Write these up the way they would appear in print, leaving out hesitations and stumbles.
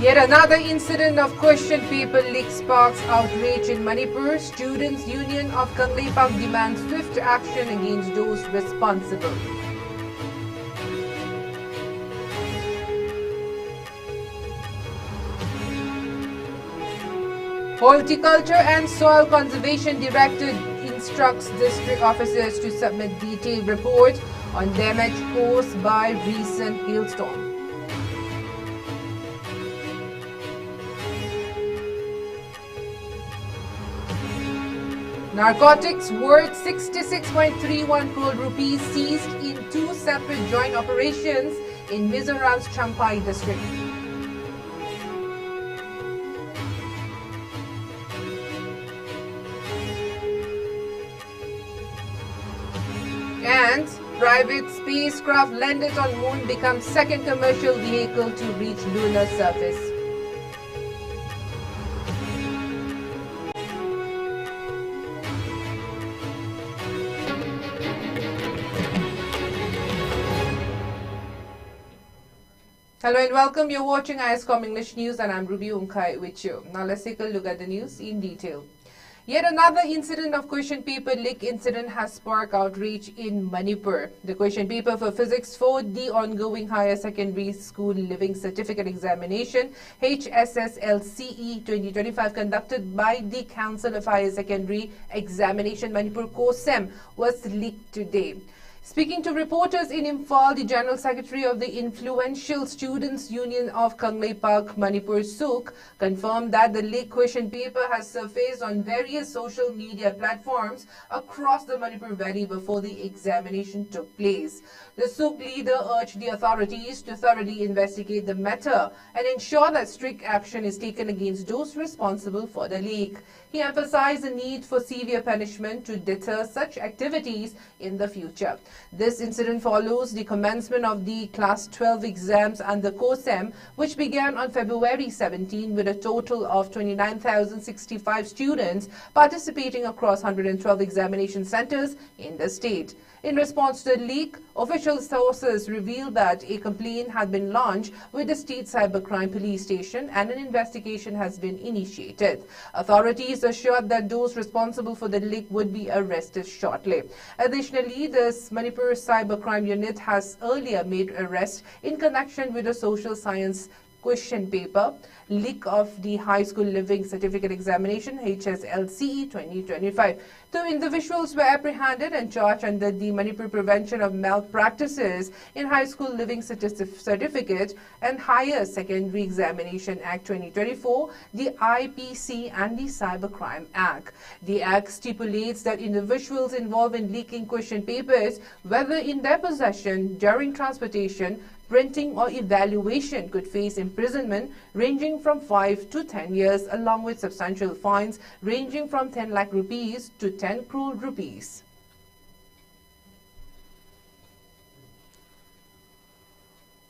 Yet another incident of question paper leak sparks outrage in Manipur. Students' Union of Kangleipak demands swift action against those responsible. Horticulture and Soil Conservation Director instructs district officers to submit detailed report on damage caused by recent hailstorm. Narcotics worth 66.31 crore rupees seized in two separate joint operations in Mizoram's Champhai district. And private spacecraft landed on moon becomes second commercial vehicle to reach lunar surface. Hello and welcome. You're watching ISCOM English News and I'm Ruby Unkai with you. Now let's take a look at the news in detail. Yet another incident of question paper leak incident has sparked outrage in Manipur. The question paper for physics for the ongoing higher secondary school living certificate examination HSSLCE 2025 conducted by the Council of Higher Secondary Examination Manipur COSEM was leaked today. Speaking to reporters in Imphal, the General Secretary of the influential Students' Union of Kangleipak, Manipur SUK, confirmed that the leaked question paper has surfaced on various social media platforms across the Manipur Valley before the examination took place. The SUK leader urged the authorities to thoroughly investigate the matter and ensure that strict action is taken against those responsible for the leak. He emphasized the need for severe punishment to deter such activities in the future. This incident follows the commencement of the Class 12 exams and the COSEM, which began on February 17 with a total of 29,065 students participating across 112 examination centers in the state. In response to the leak, official sources revealed that a complaint had been launched with the state cybercrime police station and an investigation has been initiated. Authorities assured that those responsible for the leak would be arrested shortly. Additionally, the Manipur Cybercrime Unit has earlier made arrests in connection with a social science question paper leak of the High School Living Certificate Examination HSLCE 2025. Two individuals were apprehended and charged under the Manipur Prevention of Malpractices in High School Living Certificate and Higher Secondary Examination Act 2024, the IPC and the Cybercrime Act. The Act stipulates that individuals involved in leaking question papers, whether in their possession, during transportation, printing or evaluation, could face imprisonment ranging from 5 to 10 years along with substantial fines ranging from 10 lakh rupees to 10 crore rupees.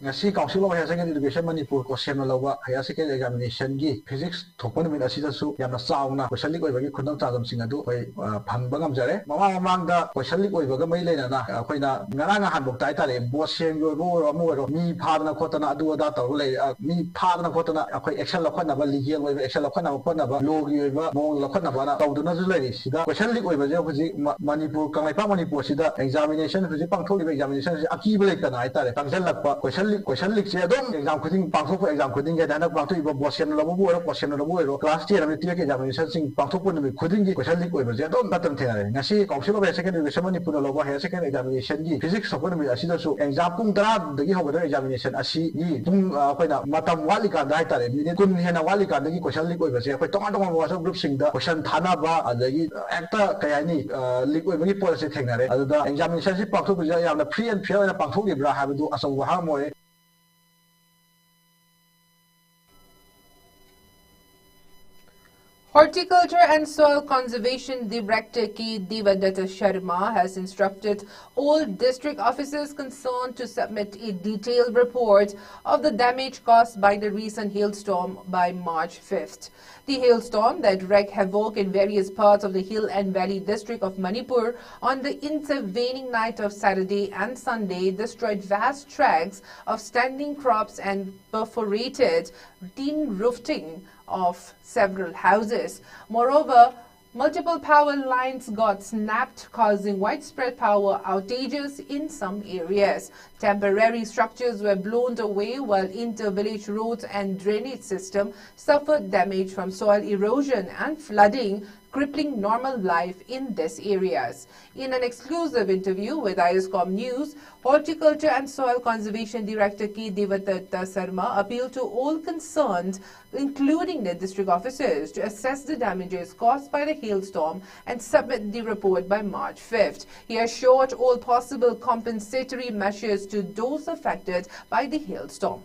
Ngasi Council of Higher Secondary Education Manipur COSEM lawa Higher Secondary Examination gi physics thokpa numit asida su yamna chauna question leak oibagi khundam chadam sing adu hoi phangba ngamjare mamang question leak oibaga mai leina na khoina ngaranga hanbok tai tare boss sem yo ro mo mi phadna khotana adu ada taw le mi phadna khotana akhoi action lakhona ba legal oiba action lakhona ba khotna ba law gi oiba mong lakhona ba na tawduna ju le sida question leak oiba je hoji Manipur Kangleipak Manipur sida examination hoji pangtholi examination akiba le kana ai tare pangjan lakpa question leak se adom exam khuding pangthok exam khuding ge dana pangthoi bo bossem labu ro question labu ro class 10 ami tiek examination sing pangthok pun mi khuding gi question leak oiba je adom batam thena ngasi Council of Higher Secondary Education Manipur lawa Higher Secondary Examination gi physics thokpa mi asida su exam pung 10 dagi hobada examination asi gi pung khoina matam wali kan dai tare minute kun hena wali kan dagi question leak oiba se khoi tonga tonga WhatsApp group sing da question thana ba adagi ekta kayani leak oiba gi policy thengnare aduda examination si pangthok ja yamna free and fair na pangthok gi bra habadu asaw ha moy. Horticulture and Soil Conservation Director K. Devadatta Sharma has instructed all district officers concerned to submit a detailed report of the damage caused by the recent hailstorm by March 5th. The hailstorm that wreaked havoc in various parts of the Hill and Valley district of Manipur on the intervening night of Saturday and Sunday destroyed vast tracts of standing crops and perforated tin roofing of several houses. Moreover, multiple power lines got snapped, causing widespread power outages in some areas. Temporary structures were blown away, while inter-village roads and drainage system suffered damage from soil erosion and flooding, crippling normal life in these areas. In an exclusive interview with ISCOM News, Horticulture and Soil Conservation Director K. Devadatta Sharma appealed to all concerned, including the district officers, to assess the damages caused by the hailstorm and submit the report by March 5th. He assured all possible compensatory measures to those affected by the hailstorm.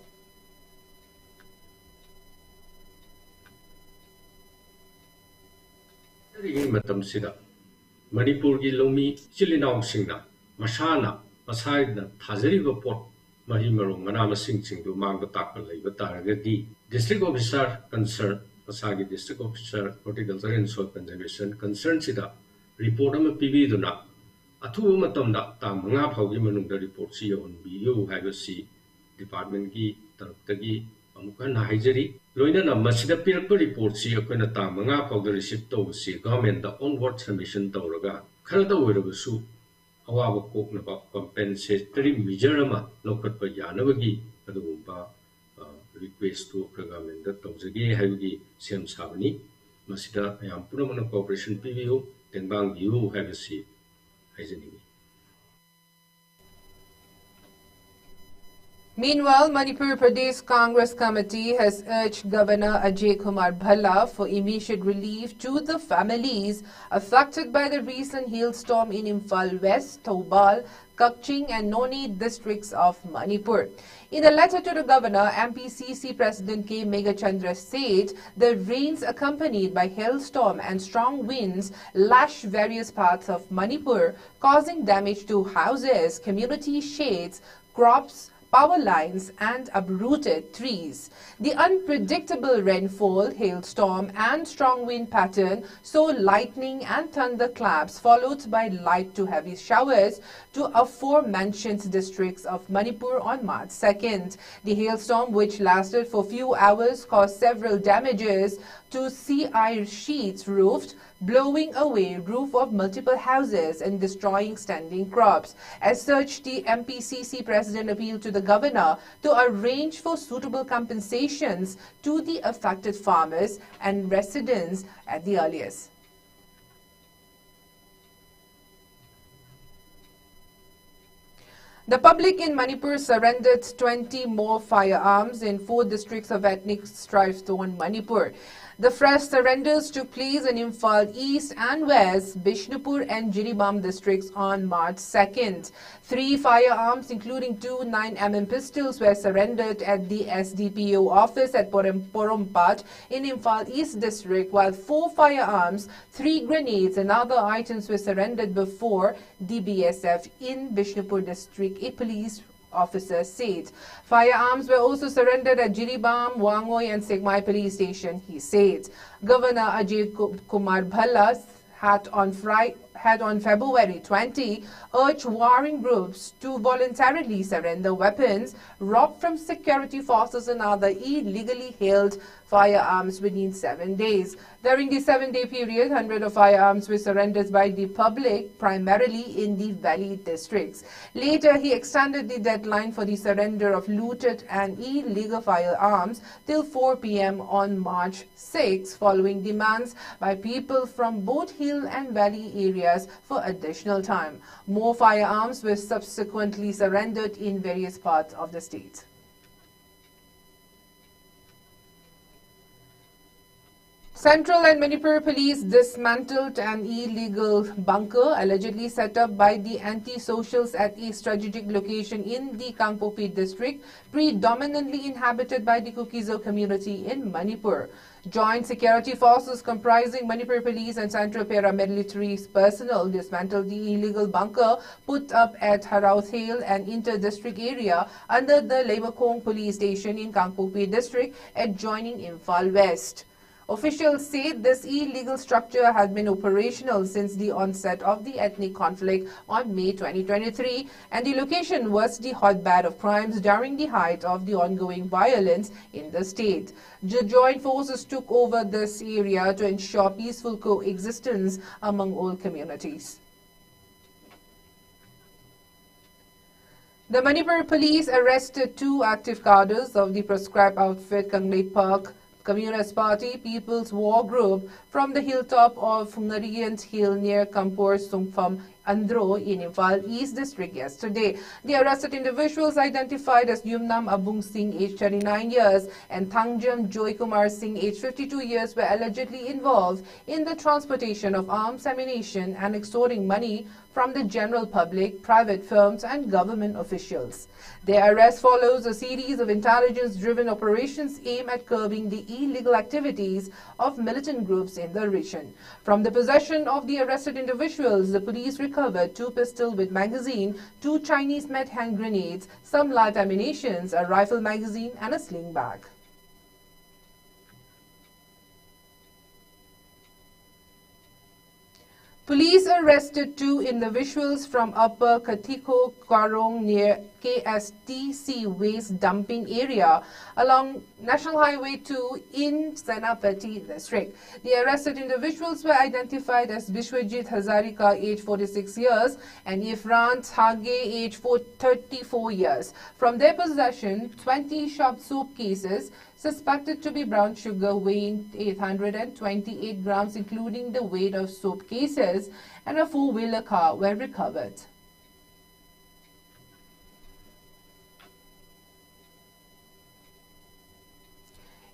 Manipur ki lomi chilinaw singna masana masaidna thajariba pot mahi marong mana masing singdu mangda takpa leiba taragadi district officer concerned masagi district officer horticulture and soil conservation concerned sida report ama pibiduna athu matamda ta manga phawgi manungda report si on biu haibasi department ki taraptagi amukan haijari Loinana masida pirpa report si akoina ta manga phawda receive tawsi government da onward submission tawraga kharada oirabasu awaba koknaba compensatory measure ama lokatpa yanabagi adugumba request to government da tawjage haibagi sem sabani masida ayam punamana cooperation PVO tenbang yu habasi haijani. Meanwhile, Manipur Pradesh Congress Committee has urged Governor Ajay Kumar Bhalla for immediate relief to the families affected by the recent hailstorm in Imphal West, Thoubal, Kaching and Noni districts of Manipur. In a letter to the governor, MPCC President K. Megachandra said the rains accompanied by hailstorm and strong winds lashed various parts of Manipur, causing damage to houses, community shades, crops, power lines and uprooted trees. The unpredictable rainfall, hailstorm and strong wind pattern saw lightning and thunderclaps followed by light to heavy showers to aforementioned districts of Manipur on March 2nd. The hailstorm, which lasted for few hours, caused several damages to CI sheets roofed, blowing away roof of multiple houses and destroying standing crops. As such, the MPCC president appealed to the governor to arrange for suitable compensations to the affected farmers and residents at the earliest. The public in Manipur surrendered 20 more firearms in 4 districts of ethnic strife-torn Manipur. The fresh surrenders took place in Imphal East and West, Bishnupur and Jiribam districts on March 2nd. 3 firearms, including 2 9mm pistols, were surrendered at the SDPO office at Porompat in Imphal East district, while 4 firearms, 3 grenades and other items were surrendered before DBSF in Bishnupur district, a police officer said. Firearms were also surrendered at Jiribam, Wangoy and Segmai police station, he said. Governor Ajay Kumar Bhalla had on February 20 urged warring groups to voluntarily surrender weapons robbed from security forces and other illegally held firearms within 7 days. During the 7-day period, hundreds of firearms were surrendered by the public, primarily in the valley districts. Later, he extended the deadline for the surrender of looted and illegal firearms till 4 p.m. on March 6, following demands by people from both hill and valley areas for additional time. More firearms were subsequently surrendered in various parts of the state. Central and Manipur police dismantled an illegal bunker allegedly set up by the anti-socials at a strategic location in the Kangpopi district, predominantly inhabited by the Kukizo community in Manipur. Joint security forces comprising Manipur Police and Central Paramilitary personnel dismantled the illegal bunker put up at Harauthail and inter-district area under the Labakong police station in Kangpokpi district adjoining Imphal West. Officials say this illegal structure had been operational since the onset of the ethnic conflict on May 2023, and the location was the hotbed of crimes during the height of the ongoing violence in the state. The joint forces took over this area to ensure peaceful coexistence among all communities. The Manipur police arrested 2 active cadres of the proscribed outfit Kanglei Park Communist Party People's War Group from the hilltop of Ngariant Hill near Kampur Sungpham Andro in Imphal East District yesterday. The arrested individuals identified as Yumnam Abung Singh, age 39 years, and Thangjam Joy Kumar Singh, age 52 years, were allegedly involved in the transportation of arms, ammunition, and extorting money from the general public, private firms, and government officials. Their arrest follows a series of intelligence-driven operations aimed at curbing the illegal activities of militant groups in the region. From the possession of the arrested individuals, the police recovered 2 pistols with magazine, 2 Chinese-made hand grenades, some live ammunition, a rifle magazine, and a sling bag. Police arrested 2 individuals from Upper Katiko Karong near KSTC waste dumping area along National Highway 2 in Senapati district. The arrested individuals were identified as Bishwajit Hazarika, age 46 years, and Ifran Thage, age 34 years. From their possession, 20 shop soap cases suspected to be brown sugar weighing 828 grams, including the weight of soap cases, and a 4-wheeler car were recovered.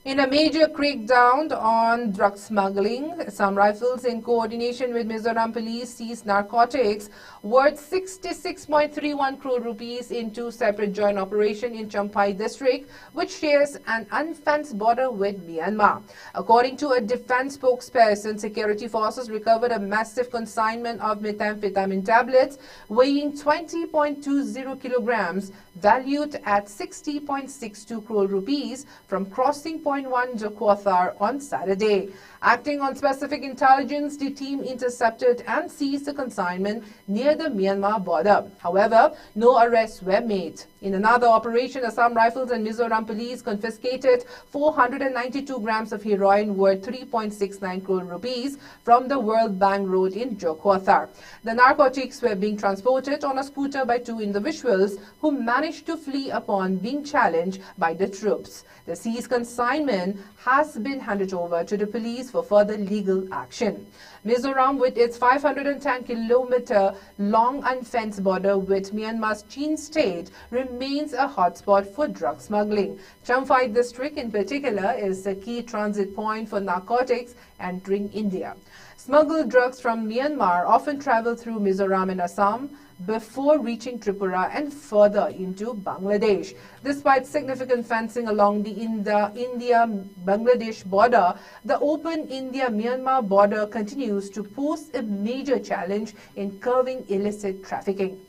In a major crackdown on drug smuggling, Assam Rifles, in coordination with Mizoram Police, seized narcotics worth 66.31 crore rupees in 2 separate joint operations in Champhai district, which shares an unfenced border with Myanmar. According to a defense spokesperson, security forces recovered a massive consignment of methamphetamine tablets weighing 20.20 kilograms, valued at 60.62 crore rupees, from crossing point 1 Jaquathar on Saturday. Acting on specific intelligence, the team intercepted and seized the consignment near the Myanmar border. However, no arrests were made. In another operation, Assam Rifles and Mizoram Police confiscated 492 grams of heroin worth 3.69 crore rupees from the World Bank Road in Jaquathar. The narcotics were being transported on a scooter by 2 individuals who managed to flee upon being challenged by the troops. The seized consignment has been handed over to the police for further legal action. Mizoram, with its 510-kilometer long unfenced border with Myanmar's Chin state, remains a hotspot for drug smuggling. Champhai district in particular is a key transit point for narcotics entering India. Smuggled drugs from Myanmar often travel through Mizoram and Assam before reaching Tripura and further into Bangladesh. Despite significant fencing along the India-Bangladesh border, the open India-Myanmar border continues to pose a major challenge in curbing illicit trafficking.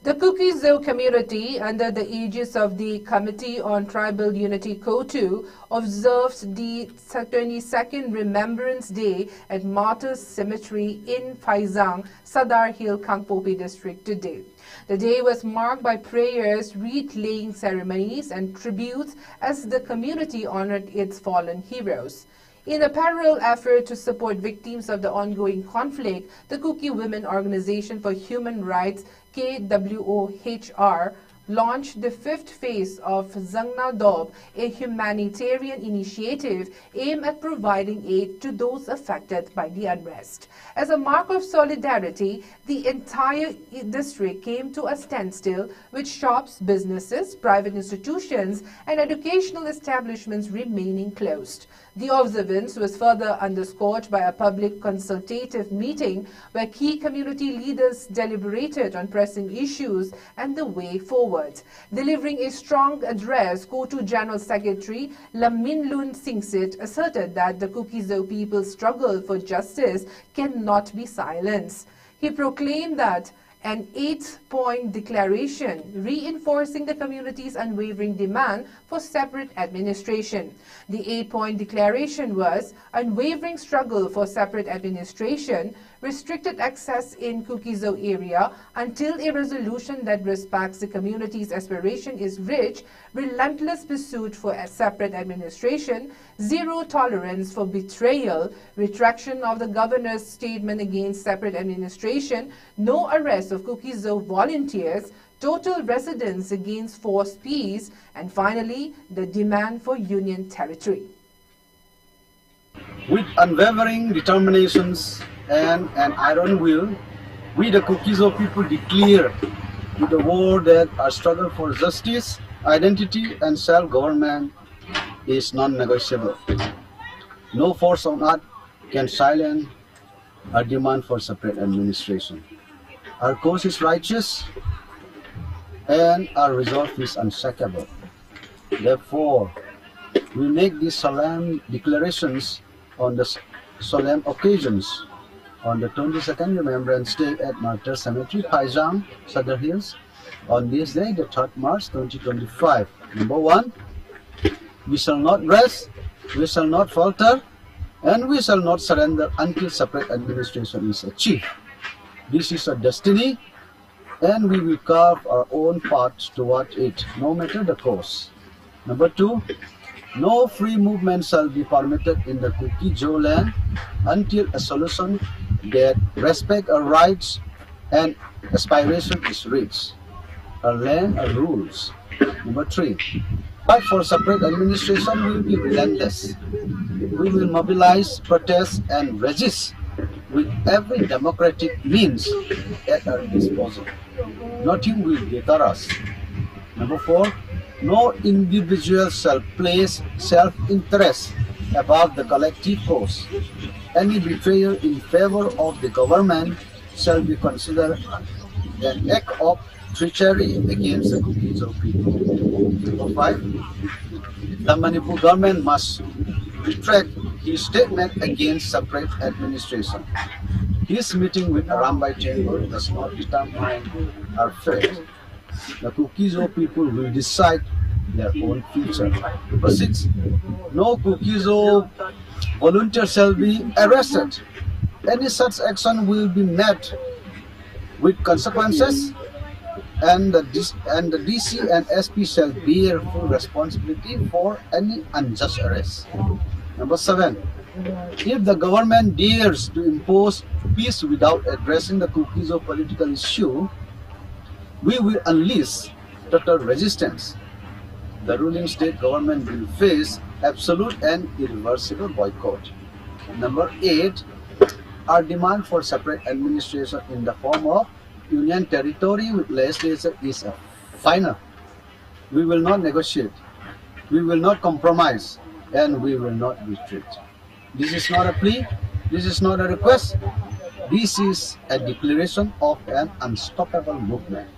The Kuki-Zo community, under the aegis of the Committee on Tribal Unity (KOTU), observed the 22nd Remembrance Day at Martyrs Cemetery in Phaizang, Sadar Hill, Kangpokpi district today. The day was marked by prayers, wreath-laying ceremonies, and tributes as the community honored its fallen heroes. In a parallel effort to support victims of the ongoing conflict, the Kuki Women Organization for Human Rights KWOHR launched the 5th phase of Zangna Dob, a humanitarian initiative aimed at providing aid to those affected by the unrest. As a mark of solidarity, the entire district came to a standstill, with shops, businesses, private institutions, and educational establishments remaining closed. The observance was further underscored by a public consultative meeting where key community leaders deliberated on pressing issues and the way forward. forward. Delivering a strong address, Kotu General Secretary Laminlun Singsit asserted that the Kuki-Zo people's struggle for justice cannot be silenced. He proclaimed that an 8-point declaration reinforcing the community's unwavering demand for separate administration. The 8-point declaration was unwavering struggle for separate administration, restricted access in Kuki-Zo area until a resolution that respects the community's aspiration is reached, relentless pursuit for a separate administration, zero tolerance for betrayal, retraction of the governor's statement against separate administration, no arrest of Kuki-Zo volunteers, total residence against forced peace, and finally, the demand for union territory. With unwavering determinations and an iron will, we the Kuki-Zo people declare to the world that our struggle for justice, identity and self-government is non-negotiable. No force on earth can silence our demand for separate administration. Our cause is righteous and our resolve is unshakable. Therefore, we make these solemn declarations on the solemn occasions on the 22nd Remembrance Day at Martyr Cemetery, Paijang, Sadar Hills, on this day, the 3rd March 2025. Number 1, we shall not rest, we shall not falter, and we shall not surrender until separate administration is achieved. This is our destiny, and we will carve our own path toward it, no matter the cost. Number 2, no free movement shall be permitted in the Kuki-Zo land until a solution that respects our rights and aspiration is reached. Our land, our rules. Number 3, fight for separate administration will be relentless. We will mobilize, protest, and resist with every democratic means at our disposal. Nothing will deter us. Number 4, no individual shall place self-interest above the collective cause. Any betrayal in favor of the government shall be considered an act of treachery against the Kuki-Zo people. Number 5, the Manipur government must retract his statement against separate administration. His meeting with Arambai Chamber does not determine our fate. The Kuki-Zo people will decide their own future. Number 6, no Kuki-Zo volunteer shall be arrested. Any such action will be met with consequences, and the DC and SP shall bear full responsibility for any unjust arrest. Number 7, if the government dares to impose peace without addressing the Kuki-Zo political issue, we will unleash total resistance. The ruling state government will face absolute and irreversible boycott. Number 8, our demand for separate administration in the form of union territory with legislature is final. We will not negotiate, we will not compromise, and we will not retreat. This is not a plea, this is not a request, this is a declaration of an unstoppable movement.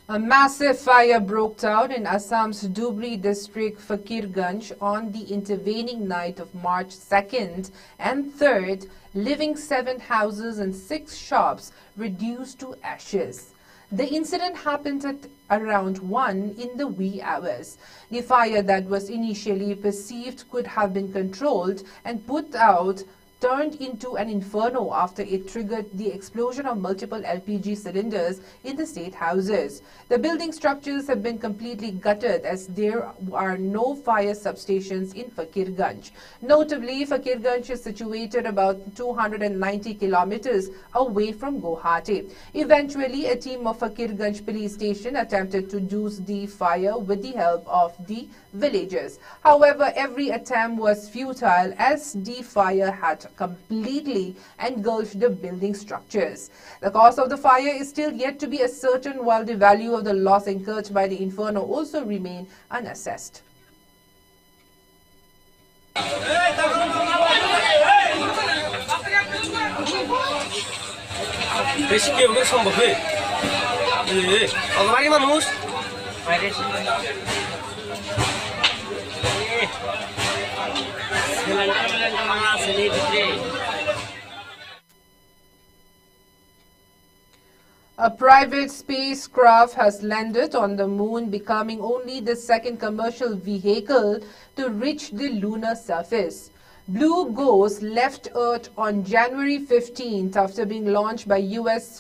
A massive fire broke out in Assam's Dhubri district, Fakirganj, on the intervening night of March 2nd and 3rd, leaving 7 houses and 6 shops reduced to ashes. The incident happened at around 1 in the wee hours. The fire that was initially perceived could have been controlled and put out turned into an inferno after it triggered the explosion of multiple LPG cylinders in the state houses. The building structures have been completely gutted as there are no fire substations in Fakirganj. Notably, Fakirganj is situated about 290 kilometers away from Guwahati. Eventually, a team of Fakirganj police station attempted to douse the fire with the help of the villagers. However, every attempt was futile as the fire had completely engulfed the building structures. The cause of the fire is still yet to be ascertained, while the value of the loss incurred by the inferno also remain unassessed. Basically, we're some of it. Manus. A private spacecraft has landed on the moon, becoming only the second commercial vehicle to reach the lunar surface. Blue Ghost left Earth on January 15th after being launched by US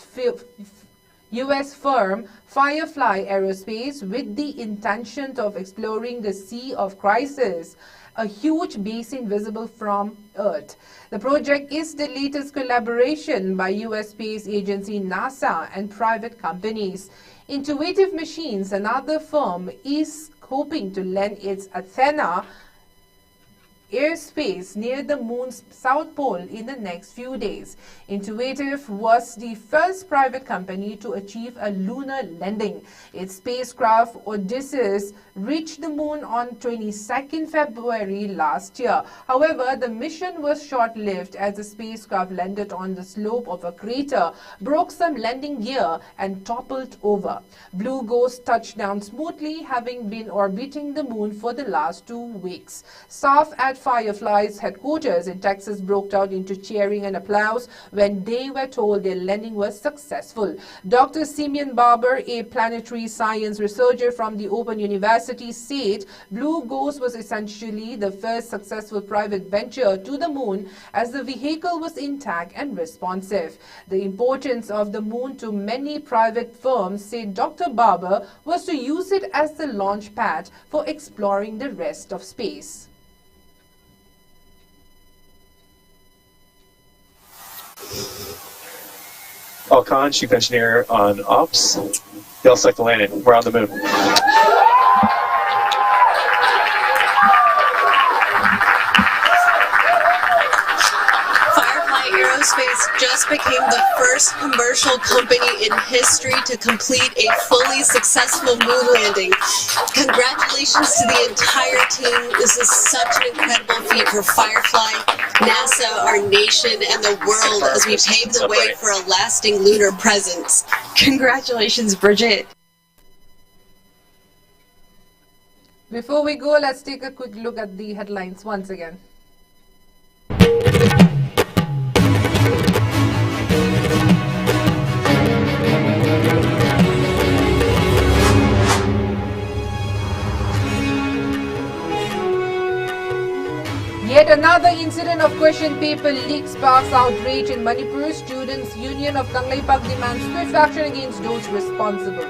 firm Firefly Aerospace with the intention of exploring the Sea of Crisis, a huge basin visible from Earth. The project is the latest collaboration by US space agency NASA and private companies. Intuitive Machines, another firm, is hoping to land its Athena airspace near the moon's south pole in the next few days. Intuitive was the first private company to achieve a lunar landing. Its spacecraft Odysseus reached the moon on 22nd February last year. However, the mission was short-lived as the spacecraft landed on the slope of a crater, broke some landing gear and toppled over. Blue Ghost touched down smoothly, having been orbiting the moon for the last 2 weeks. Staff at Firefly's headquarters in Texas broke out into cheering and applause when they were told their landing was successful. Dr. Simeon Barber, a planetary science researcher from the Open University, said Blue Ghost was essentially the first successful private venture to the moon as the vehicle was intact and responsive. The importance of the moon to many private firms, said Dr. Barber, was to use it as the launch pad for exploring the rest of space. Al Khan, Chief Engineer on Ops. Y'all select the landing. We're on the moon. Firefly Aerospace just became the first commercial company in history to complete a fully successful moon landing. Congratulations to the entire team. This is such an incredible feat for Firefly, NASA, our nation, and the world as we pave the way for a lasting lunar presence. Congratulations, Bridget. Before we go, let's take a quick look at the headlines once again. Yet another incident of question paper leak sparks outrage in Manipur. Students' Union of Kangleipak demands swift action against those responsible.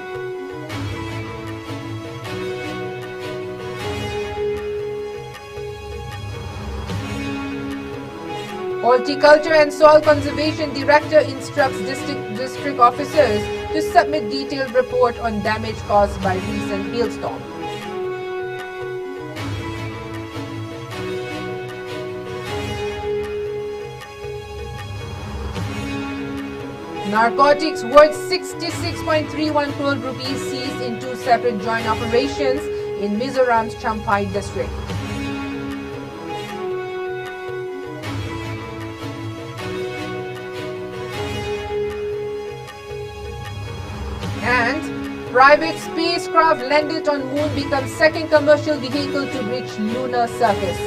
Horticulture and Soil Conservation Director instructs district officers to submit detailed report on damage caused by recent hailstorm. Narcotics worth 66.31 crore rupees seized in 2 separate joint operations in Mizoram's Champhai district. And private spacecraft landed on moon becomes second commercial vehicle to reach lunar surface.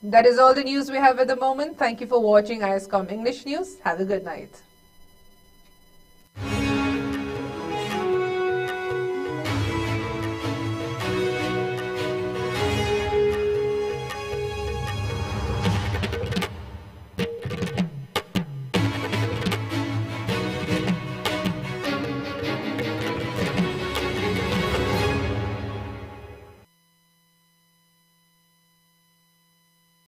That is all the news we have at the moment. Thank you for watching ISCOM English News. Have a good night.